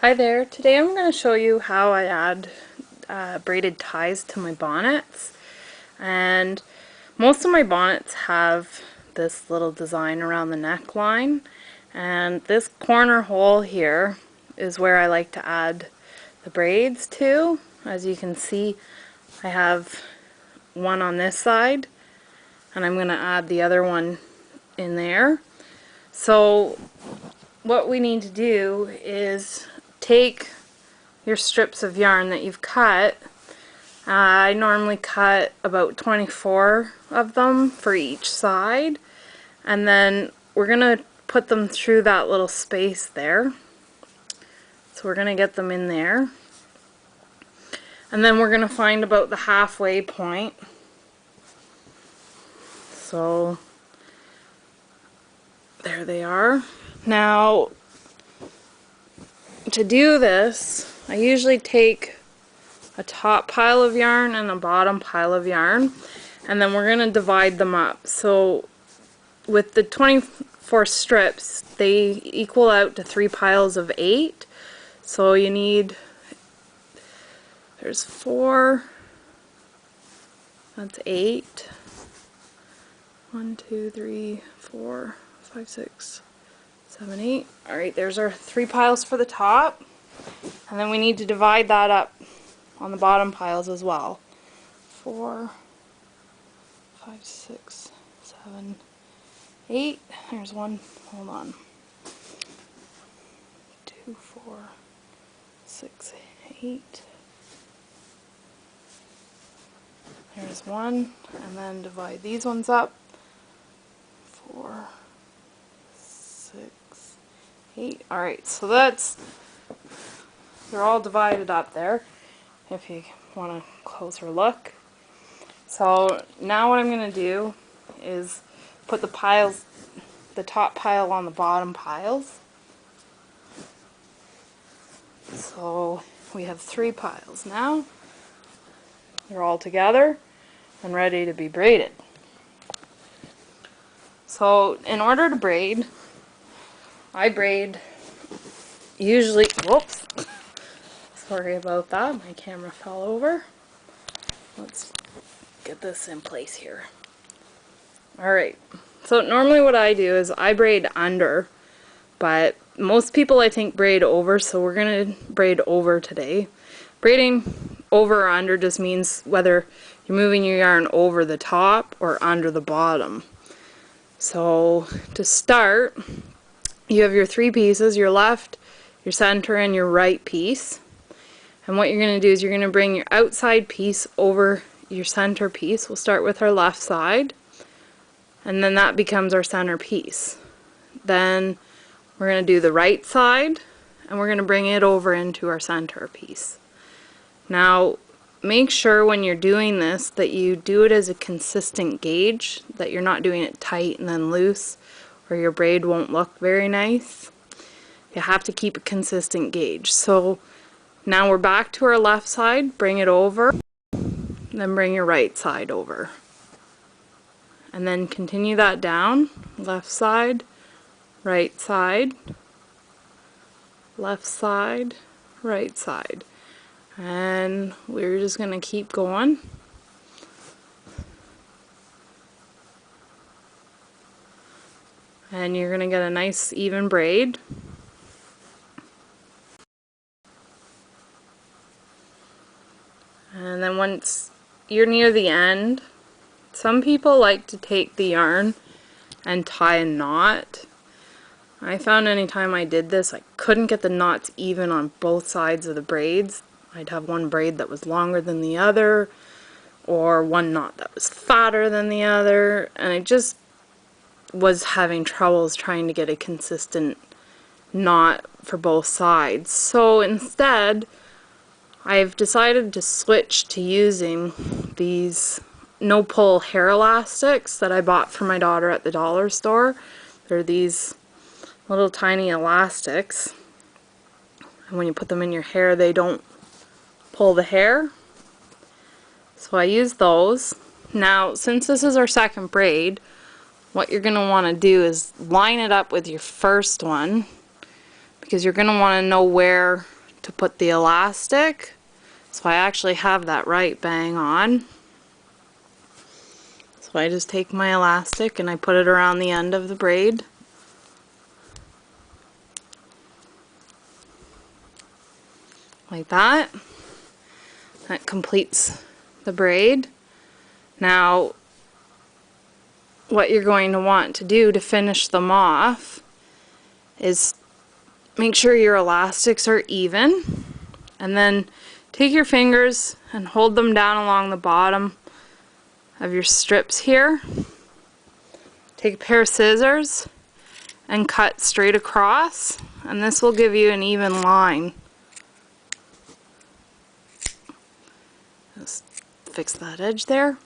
Hi there, today I'm going to show you how I add braided ties to my bonnets. And most of my bonnets have this little design around the neckline, and this corner hole here is where I like to add the braids to. As you can see, I have one on this side and I'm going to add the other one in there. So what we need to do is take your strips of yarn that you've cut. I normally cut about 24 of them for each side, and then we're gonna put them through that little space there. So we're gonna get them in there, and then we're gonna find about the halfway point. So there they are. Now to do this, I usually take a top pile of yarn and a bottom pile of yarn, and then we're going to divide them up. So with the 24 strips, they equal out to 3 piles of 8. So you need, there's 4, that's 8, 1, 2, 3, 4, 5, 6, 7, 8. Alright, there's our 3 piles for the top, and then we need to divide that up on the bottom piles as well. 4, 5, 6, 7, 8. There's one. Hold on. 2, 4, 6, 8. There's one. And then divide these ones up. 4, 6, 8. Alright, so they're all divided up there, if you want a closer look. So now what I'm going to do is put the top pile on the bottom piles. So we have 3 piles now. They're all together and ready to be braided. So in order to braid, I braid usually, whoops, sorry about that, my camera fell over. Let's get this in place here. Alright, so normally what I do is I braid under, but most people I think braid over, so we're going to braid over today. Braiding over or under just means whether you're moving your yarn over the top or under the bottom. So to start, you have your 3 pieces, your left, your center, and your right piece. And what you're going to do is you're going to bring your outside piece over your center piece. We'll start with our left side, and then that becomes our center piece. Then we're going to do the right side, and we're going to bring it over into our center piece. Now make sure when you're doing this that you do it as a consistent gauge, that you're not doing it tight and then loose, or your braid won't look very nice. You have to keep a consistent gauge. So now we're back to our left side, bring it over, then bring your right side over. And then continue that down, left side, right side, left side, right side. And we're just going to keep going. And you're going to get a nice even braid. And then once you're near the end, some people like to take the yarn and tie a knot. I found anytime I did this, I couldn't get the knots even on both sides of the braids. I'd have one braid that was longer than the other, or one knot that was fatter than the other, and I just was having troubles trying to get a consistent knot for both sides. So instead, I've decided to switch to using these no-pull hair elastics that I bought for my daughter at the dollar store. They're these little tiny elastics, and when you put them in your hair they don't pull the hair. So I use those. Now since this is our second braid, what you're going to want to do is line it up with your first one, because you're going to want to know where to put the elastic. So I actually have that right bang on. So I just take my elastic and I put it around the end of the braid. Like that. That completes the braid. Now, what you're going to want to do to finish them off is make sure your elastics are even, and then take your fingers and hold them down along the bottom of your strips here. Take a pair of scissors and cut straight across, and this will give you an even line. Just fix that edge there.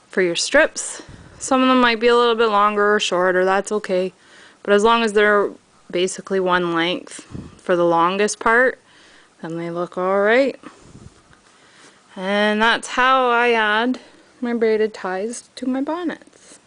For your strips, some of them might be a little bit longer or shorter, that's okay. But as long as they're basically one length for the longest part, then they look alright. And that's how I add my braided ties to my bonnets.